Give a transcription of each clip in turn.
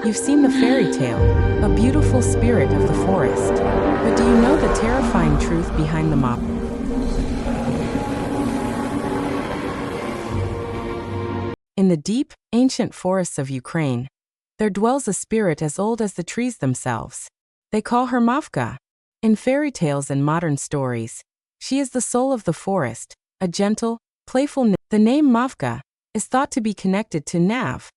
You've seen the fairy tale, a beautiful spirit of the forest. But do you know the terrifying truth behind the Mavka? In the deep, ancient forests of Ukraine, there dwells a spirit as old as the trees themselves. They call her Mavka. In fairy tales and modern stories, she is the soul of the forest, a gentle, playful nymph. The name Mavka is thought to be connected to Nav,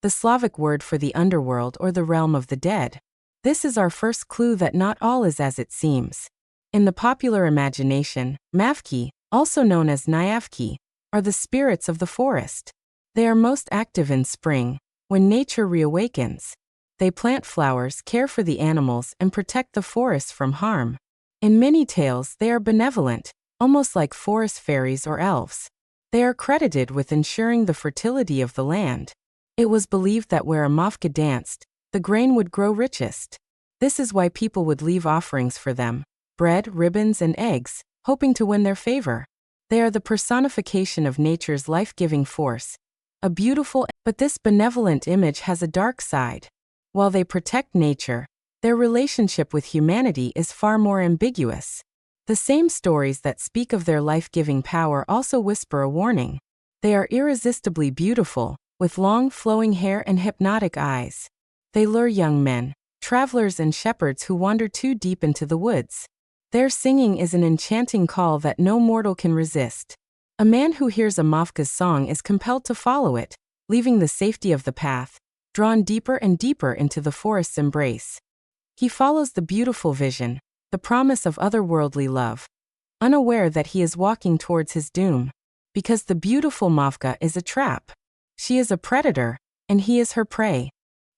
the Slavic word for the underworld or the realm of the dead. This is our first clue that not all is as it seems. In the popular imagination, Mavky, also known as Nyavki, are the spirits of the forest. They are most active in spring, when nature reawakens. They plant flowers, care for the animals, and protect the forests from harm. In many tales, they are benevolent, almost like forest fairies or elves. They are credited with ensuring the fertility of the land. It was believed that where a Mavka danced, the grain would grow richest. This is why people would leave offerings for them, bread, ribbons, and eggs, hoping to win their favor. They are the personification of nature's life-giving force. A beautiful, but this benevolent image has a dark side. While they protect nature, their relationship with humanity is far more ambiguous. The same stories that speak of their life-giving power also whisper a warning. They are irresistibly beautiful, with long, flowing hair and hypnotic eyes. They lure young men, travelers, and shepherds who wander too deep into the woods. Their singing is an enchanting call that no mortal can resist. A man who hears a Mavka's song is compelled to follow it, leaving the safety of the path, drawn deeper and deeper into the forest's embrace. He follows the beautiful vision, the promise of otherworldly love, unaware that he is walking towards his doom. Because the beautiful Mavka is a trap. She is a predator, and he is her prey.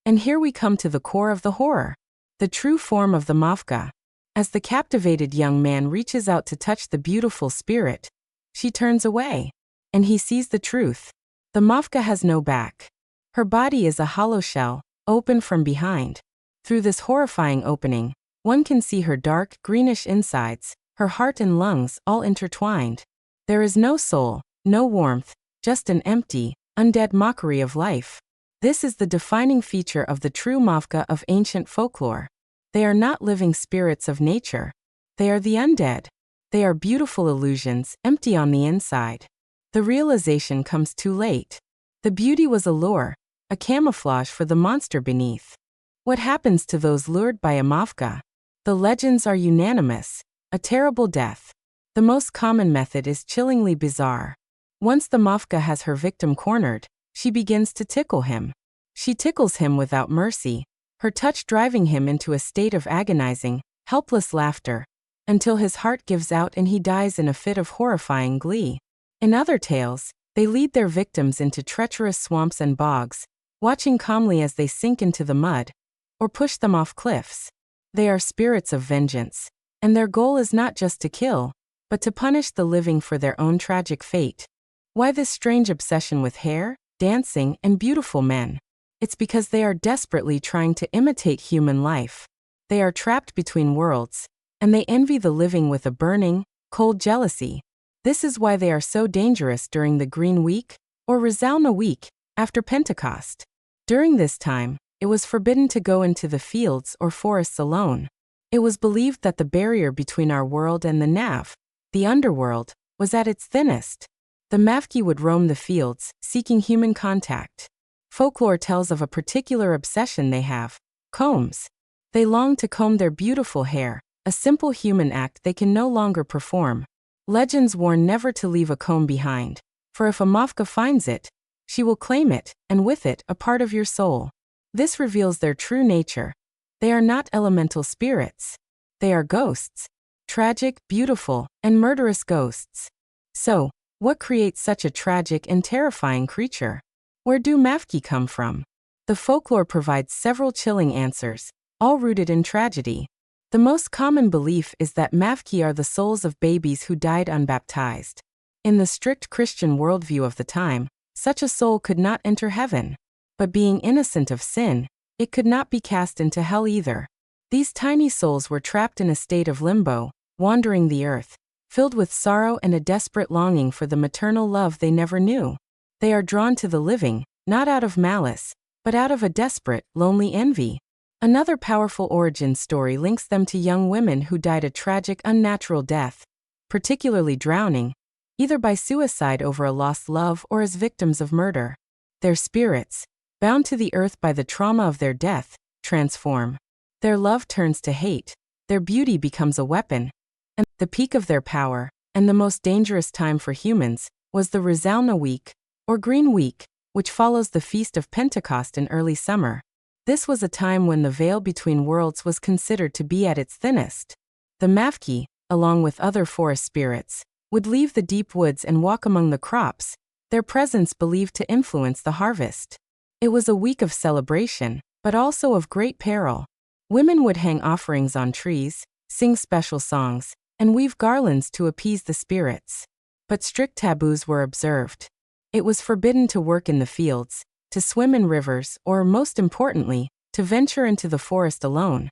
And here we come to the core of the horror, the true form of the Mavka. As the captivated young man reaches out to touch the beautiful spirit, she turns away, and he sees the truth. The Mavka has no back. Her body is a hollow shell, open from behind. Through this horrifying opening, one can see her dark, greenish insides, her heart and lungs all intertwined. There is no soul, no warmth, just an empty, undead mockery of life. This is the defining feature of the true Mavka of ancient folklore. They are not living spirits of nature. They are the undead. They are beautiful illusions, empty on the inside. The realization comes too late. The beauty was a lure, a camouflage for the monster beneath. What happens to those lured by a Mavka? The legends are unanimous: a terrible death. The most common method is chillingly bizarre. Once the Mavka has her victim cornered, she begins to tickle him. She tickles him without mercy, her touch driving him into a state of agonizing, helpless laughter, until his heart gives out and he dies in a fit of horrifying glee. In other tales, they lead their victims into treacherous swamps and bogs, watching calmly as they sink into the mud, or push them off cliffs. They are spirits of vengeance, and their goal is not just to kill, but to punish the living for their own tragic fate. Why this strange obsession with hair, dancing, and beautiful men? It's because they are desperately trying to imitate human life. They are trapped between worlds, and they envy the living with a burning, cold jealousy. This is why they are so dangerous during the Green Week, or Rusalna week, after Pentecost. During this time, it was forbidden to go into the fields or forests alone. It was believed that the barrier between our world and the Nav, the underworld, was at its thinnest. The Mavky would roam the fields, seeking human contact. Folklore tells of a particular obsession they have: combs. They long to comb their beautiful hair, a simple human act they can no longer perform. Legends warn never to leave a comb behind, for if a Mavka finds it, she will claim it, and with it, a part of your soul. This reveals their true nature. They are not elemental spirits. They are ghosts. Tragic, beautiful, and murderous ghosts. So, what creates such a tragic and terrifying creature? Where do Mavky come from? The folklore provides several chilling answers, all rooted in tragedy. The most common belief is that Mavky are the souls of babies who died unbaptized. In the strict Christian worldview of the time, such a soul could not enter heaven. But being innocent of sin, it could not be cast into hell either. These tiny souls were trapped in a state of limbo, wandering the earth, filled with sorrow and a desperate longing for the maternal love they never knew. They are drawn to the living, not out of malice, but out of a desperate, lonely envy. Another powerful origin story links them to young women who died a tragic, unnatural death, particularly drowning, either by suicide over a lost love or as victims of murder. Their spirits, bound to the earth by the trauma of their death, transform. Their love turns to hate, their beauty becomes a weapon, and the peak of their power, and the most dangerous time for humans, was the Rusalna week, or Green Week, which follows the Feast of Pentecost in early summer. This was a time when the veil between worlds was considered to be at its thinnest. The Mavky, along with other forest spirits, would leave the deep woods and walk among the crops, their presence believed to influence the harvest. It was a week of celebration, but also of great peril. Women would hang offerings on trees, sing special songs, and weave garlands to appease the spirits. But strict taboos were observed. It was forbidden to work in the fields, to swim in rivers, or, most importantly, to venture into the forest alone.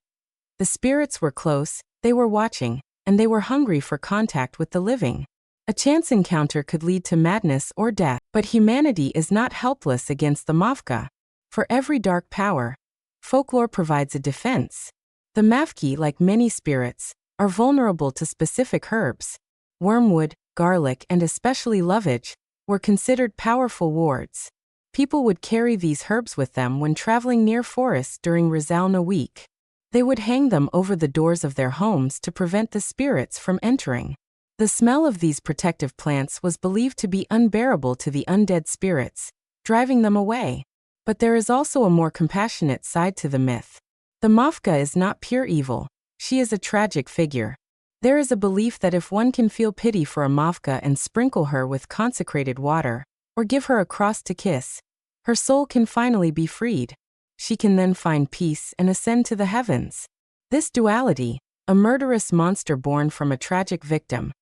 The spirits were close, they were watching, and they were hungry for contact with the living. A chance encounter could lead to madness or death, but humanity is not helpless against the Mavka. For every dark power, folklore provides a defense. The Mavky, like many spirits, are vulnerable to specific herbs. Wormwood, garlic, and especially lovage were considered powerful wards. People would carry these herbs with them when traveling near forests during Rusalna week. They would hang them over the doors of their homes to prevent the spirits from entering. The smell of these protective plants was believed to be unbearable to the undead spirits, driving them away. But there is also a more compassionate side to the myth. The Mavka is not pure evil, she is a tragic figure. There is a belief that if one can feel pity for a Mavka and sprinkle her with consecrated water, or give her a cross to kiss, her soul can finally be freed. She can then find peace and ascend to the heavens. This duality, a murderous monster born from a tragic victim,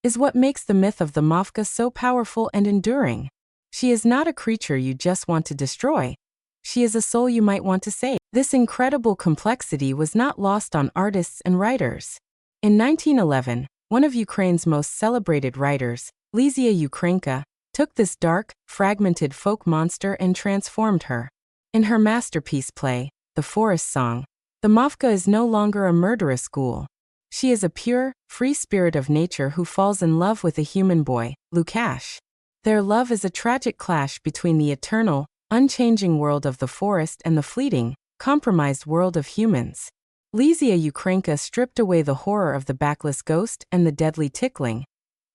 is what makes the myth of the Mavka so powerful and enduring. She is not a creature you just want to destroy. She is a soul you might want to save. This incredible complexity was not lost on artists and writers. In 1911, one of Ukraine's most celebrated writers, Lysia Ukrainka, took this dark, fragmented folk monster and transformed her. In her masterpiece play, The Forest Song, the Mavka is no longer a murderous ghoul. She is a pure, free spirit of nature who falls in love with a human boy, Lukash. Their love is a tragic clash between the eternal, unchanging world of the forest and the fleeting, compromised world of humans. Lysia Ukrainka stripped away the horror of the backless ghost and the deadly tickling,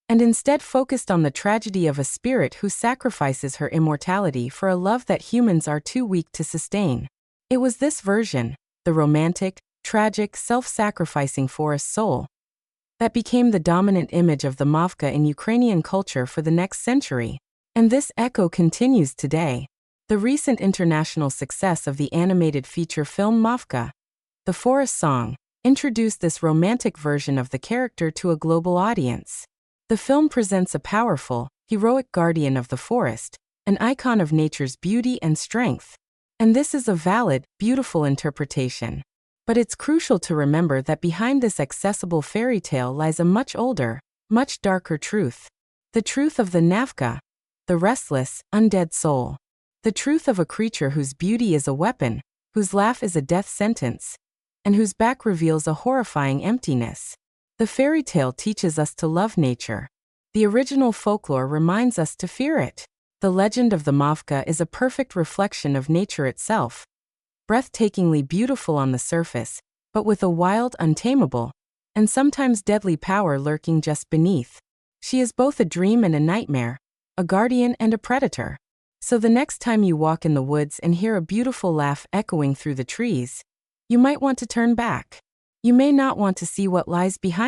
and instead focused on the tragedy of a spirit who sacrifices her immortality for a love that humans are too weak to sustain. It was this version, the romantic, tragic, self-sacrificing forest soul, that became the dominant image of the Mavka in Ukrainian culture for the next century. And this echo continues today. The recent international success of the animated feature film Mavka, The Forest Song, introduced this romantic version of the character to a global audience. The film presents a powerful, heroic guardian of the forest, an icon of nature's beauty and strength. And this is a valid, beautiful interpretation. But it's crucial to remember that behind this accessible fairy tale lies a much older, much darker truth. The truth of the Mavka, the restless, undead soul. The truth of a creature whose beauty is a weapon, whose laugh is a death sentence, and whose back reveals a horrifying emptiness. The fairy tale teaches us to love nature. The original folklore reminds us to fear it. The legend of the Mavka is a perfect reflection of nature itself, breathtakingly beautiful on the surface, but with a wild, untamable, and sometimes deadly power lurking just beneath. She is both a dream and a nightmare, a guardian and a predator. So the next time you walk in the woods and hear a beautiful laugh echoing through the trees, you might want to turn back. You may not want to see what lies behind.